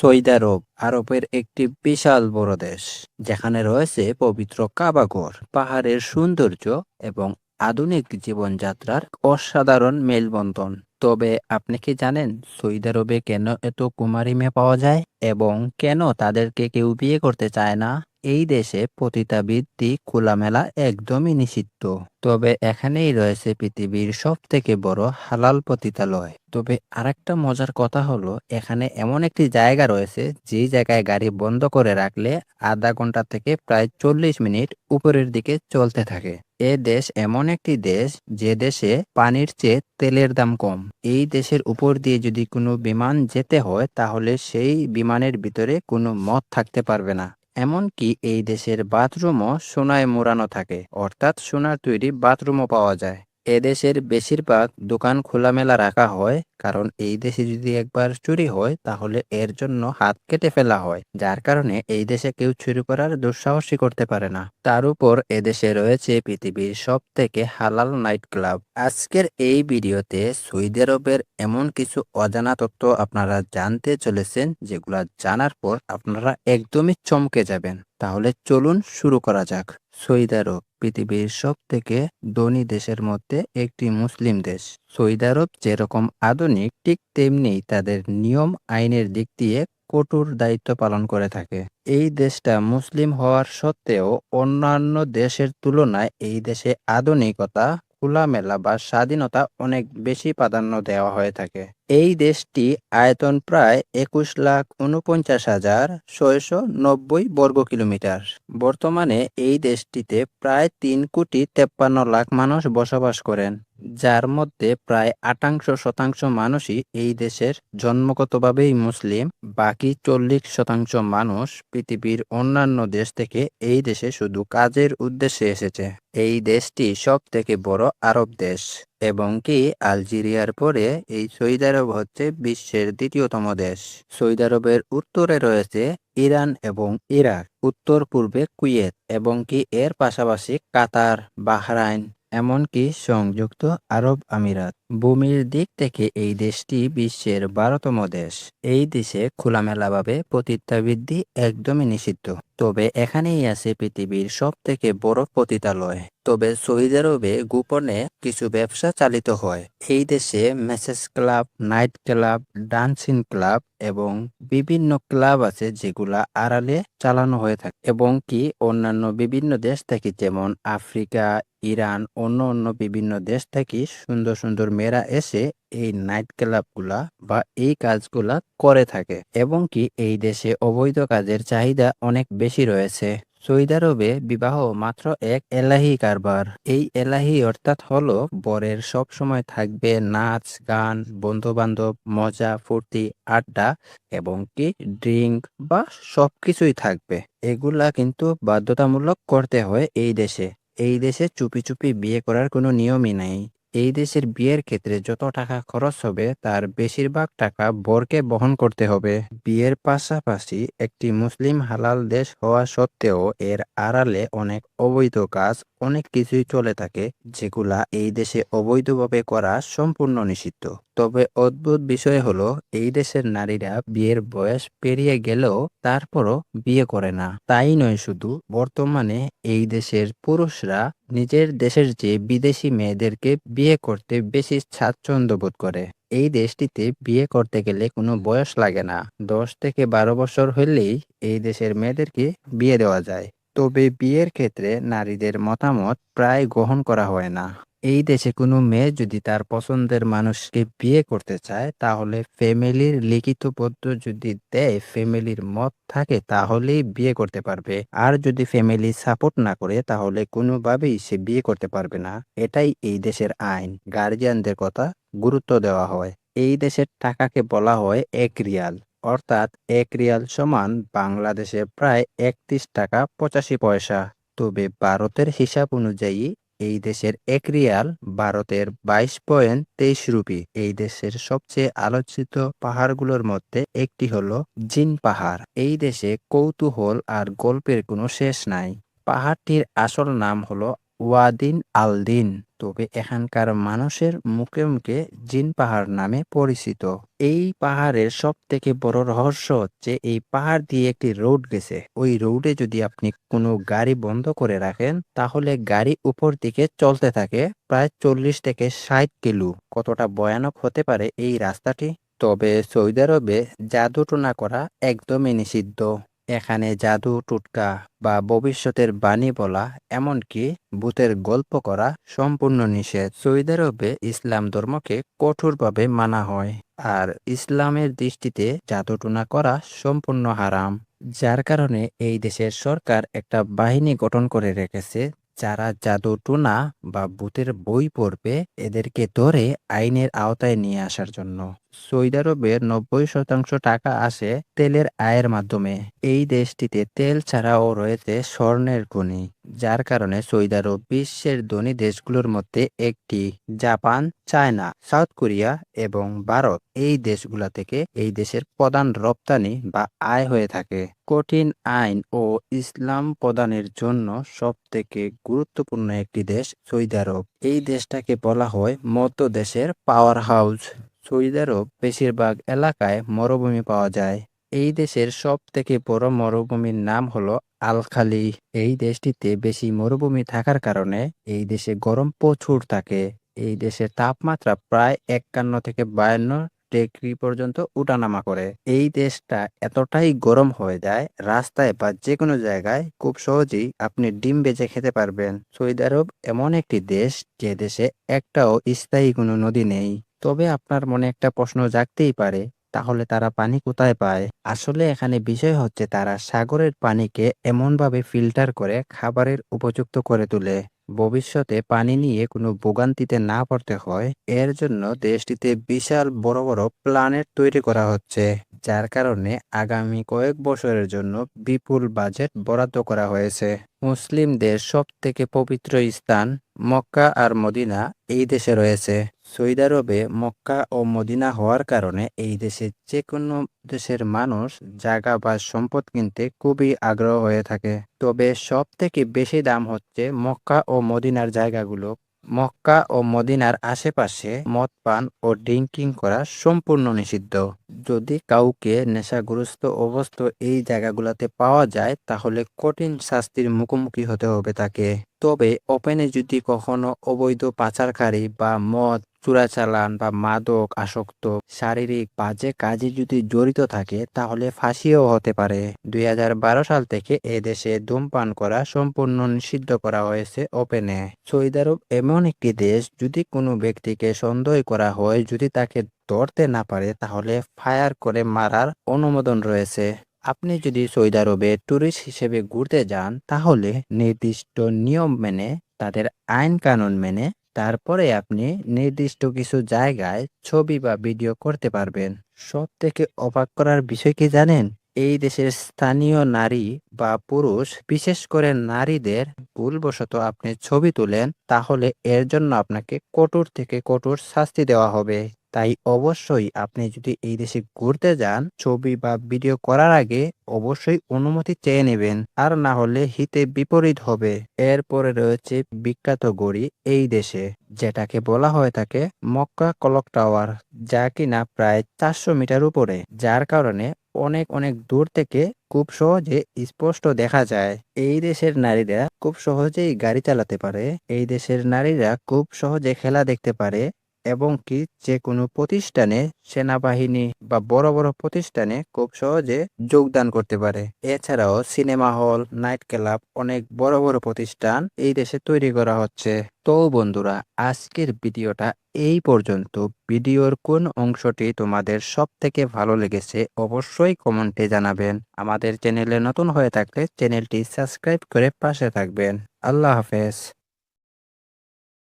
Saudi আরব আরবের একটি বিশাল বড় দেশ, যেখানে রয়েছে পবিত্র কাবাঘর, পাহাড়ের সৌন্দর্য এবং আধুনিক জীবনযাত্রার অসাধারণ মেলবন্ধন। তবে আপনি কি জানেন সৌদি আরবে কেন এত কুমারী মেয়ে পাওয়া যায় এবং কেন তাদেরকে কেউ বিয়ে করতে চায় না? এই দেশে পতিতাবৃত্তি খোলামেলা একদমই নিষিদ্ধ। তবে এখানেই রয়েছে পৃথিবীর সব থেকে বড় হালাল পতিতালয়। তবে আরেকটা মজার কথা হলো, এখানে এমন একটি জায়গা রয়েছে যে জায়গায় গাড়ি বন্ধ করে রাখলে আধা ঘন্টা থেকে প্রায় 40 মিনিট উপরের দিকে চলতে থাকে। এ দেশ এমন একটি দেশ যে দেশে পানির চেয়ে তেলের দাম কম। এই দেশের উপর দিয়ে যদি কোনো বিমান যেতে হয় তাহলে সেই বিমানের ভিতরে কোনো মদ থাকতে পারবে না। এমনকি এই দেশের বাথরুমও সোনায় মোড়ানো থাকে, অর্থাৎ সোনার তৈরি বাথরুমও পাওয়া যায়। এদেশের বেশিরভাগ দোকান খোলামেলা রাখা হয়, কারণ এই দেশে যদি একবার চুরি হয় তাহলে এর জন্য হাত কেটে ফেলা হয়, যার কারণে এই দেশে কেউ চুরি করার দুঃসাহসই করতে পারে না। তার উপর এদেশে রয়েছে পৃথিবীর সব থেকে হালাল নাইট ক্লাব। আজকের এই ভিডিওতে সৌদি আরবের এমন কিছু অজানা তথ্য আপনারা জানতে চলেছেন, যেগুলা জানার পর আপনারা একদমই চমকে যাবেন। তাহলে চলুন শুরু করা যাক। সৌদি আরব পৃথিবীর সব থেকে ধনী দেশের মধ্যে একটি মুসলিম দেশ। সৌদি আরব যেরকম আধুনিক, ঠিক তেমনি তাদের নিয়ম আইনের দিক দিয়ে কঠোর দায়িত্ব পালন করে থাকে। এই দেশটা মুসলিম হওয়ার সত্ত্বেও অন্যান্য দেশের তুলনায় এই দেশে আধুনিকতা, খোলামেলা বা স্বাধীনতা অনেক বেশি প্রাধান্য দেওয়া হয়ে থাকে। এই দেশটি আয়তন প্রায় 21,49,690 বর্গ কিলোমিটার। বর্তমানে এই দেশটিতে প্রায় 3,53,00,000 মানুষ বসবাস করেন, যার মধ্যে প্রায় 58% মানুষই এই দেশের জন্মগতভাবেই মুসলিম। বাকি 40% মানুষ পৃথিবীর অন্যান্য দেশ থেকে এই দেশে শুধু কাজের উদ্দেশ্যে এসেছে। এই দেশটি সব থেকে বড় আরব দেশ এবং কি আলজেরিয়ার পরে এই সৌদি আরব হচ্ছে বিশ্বের দ্বিতীয়তম দেশ। সৌদি আরবের উত্তরে রয়েছে ইরান এবং ইরাক, উত্তর পূর্বে কুয়েত এবং কি এর পাশাপাশি কাতার, বাহরাইন, এমনকি সংযুক্ত আরব আমিরাত। ভূমির দিক থেকে এই দেশটি বিশ্বের 12তম দেশ। এই দেশে খোলামেলাভাবে পতিতাবৃত্তি একদমই নিষিদ্ধ। তবে এখানেই আছে পৃথিবীর সব থেকে বড় পতিতালয়। তবে সৌদি আরবে গোপনে কিছু ব্যবসা চালিত হয়। এই দেশে message club, night club, dancing club এবং বিভিন্ন ক্লাব আছে যেগুলা আড়ালে চালানো হয়ে থাকে এবং কি অন্যান্য বিভিন্ন দেশ থেকে, যেমন আফ্রিকা, ইরান, অন্য বিভিন্ন দেশ থেকে সুন্দর সুন্দর মেয়েরা এসে এই নাইট ক্লাবগুলা বা এই কাজগুলা করে থাকে এবং কি এই দেশে অবৈধ কাজের চাহিদা অনেক বেশি রয়েছে। সৌদি আরবে বিবাহ মাত্র এক এলাহি কারবার। এই এলাহি অর্থাৎ হলো বরের সব সময় থাকবে নাচ, গান, বন্ধু বান্ধব, মজা, ফুর্তি, আড্ডা এবং কি ড্রিঙ্ক বা সবকিছুই থাকবে। এগুলা কিন্তু বাধ্যতামূলক করতে হয় এই দেশে। এই দেশে চুপি চুপি বিয়ে করার কোনো নিয়মই নাই। এই দেশের বিয়ের ক্ষেত্রে যত টাকা খরচ হবে তার বেশিরভাগ টাকা বরকে বহন করতে হবে। বিয়ের পাশাপাশি একটি মুসলিম হালাল দেশ হওয়া সত্ত্বেও এর আড়ালে অনেক অবৈধ কাজ, অনেক কিছুই চলে থাকে, যেগুলা এই দেশে অবৈধভাবে করা সম্পূর্ণ নিষিদ্ধ। তবে অদ্ভুত বিষয় হলো, এই দেশের নারীরা বিয়ের বয়স পেরিয়ে গেলেও তারপরও বিয়ে করে না। তাই নয় শুধু, বর্তমানে এই দেশের পুরুষরা নিজের দেশের চেয়ে বিদেশি মেয়েদেরকে বিয়ে করতে বেশি স্বাচ্ছন্দ্য বোধ করে। এই দেশটিতে বিয়ে করতে গেলে কোনো বয়স লাগে না। 10 থেকে 12 বছর হলেই এই দেশের মেয়েদেরকে বিয়ে দেওয়া যায়। তবে বিয়ের ক্ষেত্রে নারীদের মতামত প্রায় গ্রহণ করা হয় না। এই দেশে কোনো মেয়ে যদি তার পছন্দের মানুষকে বিয়ে করতে চায় তাহলে ফ্যামিলির লিখিত পত্র যদি দেয়, ফ্যামিলির মত থাকে, তাহলেই বিয়ে করতে পারবে। আর যদি ফ্যামিলি সাপোর্ট না করে তাহলে কোনোভাবেই সে বিয়ে করতে পারবে না। এটাই এই দেশের আইন। গার্জিয়ানদের কথা গুরুত্ব দেওয়া হয়। এই দেশের টাকাকে বলা হয় 1 রিয়াল। অর্থাৎ 1 রিয়াল সমান বাংলাদেশে প্রায় 31 টাকা 85 পয়সা। তবে ভারতের হিসাব অনুযায়ী এই দেশের 1 রিয়াল ভারতের 22.23 রুপি। এই দেশের সবচেয়ে আলোচিত পাহাড়গুলোর মধ্যে একটি হলো জিন পাহাড়। এই দেশে কৌতূহল আর গল্পের কোনো শেষ নাই। পাহাড়টির আসল নাম হলো ওয়াদিন আল দিন। তবে এখানকার মানুষের মুখে মুখে জিন পাহাড় নামে পরিচিত। এই পাহাড়ের সব থেকে বড় রহস্য হচ্ছে এই পাহাড় দিয়ে একটি রোড গেছে। ওই রোডে যদি আপনি কোনো গাড়ি বন্ধ করে রাখেন তাহলে গাড়ি উপর দিকে চলতে থাকে প্রায় 40 থেকে 60 কিলো। কতটা ভয়ানক হতে পারে এই রাস্তাটি। তবে সৌদি আরবে জাদু টোনা করা একদমই নিষিদ্ধ। এখানে জাদু টোটকা বা ভবিষ্যতের বাণী বলা, এমনকি ভূতের গল্প করা সম্পূর্ণ নিষেধ। সৌদি আরবে ইসলাম ধর্মকে কঠোরভাবে মানা হয়, আর ইসলামের দৃষ্টিতে জাদুটোনা করা সম্পূর্ণ হারাম। যার কারণে এই দেশের সরকার একটা বাহিনী গঠন করে রেখেছে, যারা জাদুটোনা বা ভূতের বই পড়বে এদেরকে ধরে আইনের আওতায় নিয়ে আসার জন্য। সৌদি আরবের 90% টাকা আসে তেলের আয়ের মাধ্যমে। এই দেশটিতে তেল ছাড়াও রয়েছে স্বর্ণের খনি, যার কারণে সৌদি আরব বিশ্বের ধনী দেশগুলোর মধ্যে একটি। জাপান, চায়না, সাউথ কোরিয়া এবং ভারত এই দেশগুলা থেকে এই দেশের প্রধান রপ্তানি বা আয় হয়ে থাকে। কঠিন আইন ও ইসলাম প্রদানের জন্য সবথেকে গুরুত্বপূর্ণ একটি দেশ সৌদি আরব। এই দেশটাকে বলা হয় মধ্য দেশের পাওয়ার হাউস। সৌদি আরব বেশিরভাগ এলাকায় মরুভূমি পাওয়া যায়। এই দেশের সব থেকে বড় মরুভূমির নাম হলো আল খালি। এই দেশটিতে বেশি মরুভূমি থাকার কারণে এই দেশে গরম প্রচুর থাকে। এই দেশের তাপমাত্রা প্রায় 51 থেকে 52 ডিগ্রি পর্যন্ত উঠানামা করে। এই দেশটা এতটাই গরম হয়ে যায়, রাস্তায় বা যে কোনো জায়গায় খুব সহজেই আপনি ডিম বেজে খেতে পারবেন। সৌদি আরব এমন একটি দেশ যে দেশে একটাও স্থায়ী কোনো নদী নেই। তবে আপনার মনে একটা প্রশ্ন জাগতেই পারে, তাহলে তারা পানি কোথায় পায়? আসলে এখানে বিষয় হচ্ছে তারা সাগরের পানিকে এমনভাবে ফিল্টার করে খাবারের উপযুক্ত করে তোলে, ভবিষ্যতে পানি নিয়ে কোনো ভোগান্তিতে না পড়তে হয়। এর জন্য দেশটিতে বিশাল বড় বড় প্ল্যানেট তৈরি করা হচ্ছে, যার কারণে আগামী কয়েক বছরের জন্য বিপুল বাজেট বরাদ্দ করা হয়েছে। মুসলিমদের সব থেকে পবিত্র স্থান মক্কা আর মদিনা এই দেশে রয়েছে। সৌদি আরবে মক্কা ও মদিনা হওয়ার কারণে এই দেশে যে কোনো দেশের মানুষ জায়গা বা সম্পদ কিনতে খুবই আগ্রহ হয়ে থাকে। তবে সব থেকে বেশি দাম হচ্ছে মক্কা ও মদিনার জায়গাগুলো। মক্কা ও মদিনার আশেপাশে মদ পান ও ড্রিঙ্কিং করা সম্পূর্ণ নিষিদ্ধ। যদি কাউকে নেশাগ্রস্ত অবস্থা এই জায়গাগুলোতে পাওয়া যায় তাহলে কঠিন শাস্তির মুখোমুখি হতে হবে তাকে। তবে ওপেনে যদি কখনো অবৈধ পাচারকারী বা মদ চোরাচালান বা মাদক আসক্ত শারীরিক বাজে কাজে যদি জড়িত থাকে তাহলে ফাঁসিও হতে পারে। 2012 সাল থেকে এ দেশে ধূমপান করা সম্পূর্ণ নিষিদ্ধ করা হয়েছে ওপেনে। সৌদি আরব এমন একটি দেশ, যদি কোনো ব্যক্তিকে সন্দেহ করা হয়, যদি তাকে ধরতে না পারে তাহলে ফায়ার করে মারার অনুমোদন রয়েছে। আপনি যদি সৌদি আরবে ট্যুরিস্ট হিসেবে ঘুরতে যান তাহলে নির্দিষ্ট নিয়ম মেনে, তাদের আইন কানুন মেনে তারপরে আপনি নির্দিষ্ট কিছু জায়গায় ছবি বা ভিডিও করতে পারবেন। সব থেকে অবাক করার বিষয় কি জানেন? এই দেশের স্থানীয় নারী বা পুরুষ, বিশেষ করে নারীদের ভুলবশত আপনি ছবি তুলেন তাহলে এর জন্য আপনাকে কঠোর থেকে কঠোর শাস্তি দেওয়া হবে। তাই অবশ্যই আপনি যদি এই দেশে ঘুরতে যান, ছবি বা ভিডিও করার আগে অবশ্যই অনুমতি চেয়ে নেবেন, আর না হলে হিতে বিপরীত হবে। এরপরে রয়েছে বিখ্যাত গড়ি এই দেশে, যেটাকে বলা হয়ে থাকে মক্কা ক্লক টাওয়ার, যা কিনা প্রায় 400 মিটার উপরে, যার কারণে অনেক অনেক দূর থেকে খুব সহজে স্পষ্ট দেখা যায়। এই দেশের নারীরা খুব সহজেই গাড়ি চালাতে পারে, এই দেশের নারীরা খুব সহজে খেলা দেখতে পারে, এবং কি যে কোনো প্রতিষ্ঠানে, সেনাবাহিনী বা বড় বড় প্রতিষ্ঠানে খুব সহজে যোগদান করতে পারে। এছাড়াও সিনেমা হল, নাইট ক্লাব, অনেক বড় বড় প্রতিষ্ঠান এই দেশে তৈরি করা হচ্ছে। তো বন্ধুরা, আজকের ভিডিওটা এই পর্যন্ত। ভিডিওর কোন অংশটি তোমাদের সব থেকে ভালো লেগেছে অবশ্যই কমেন্টে জানাবেন। আমাদের চ্যানেলে নতুন হয়ে থাকলে চ্যানেলটি সাবস্ক্রাইব করে পাশে থাকবেন। আল্লাহ হাফেজ।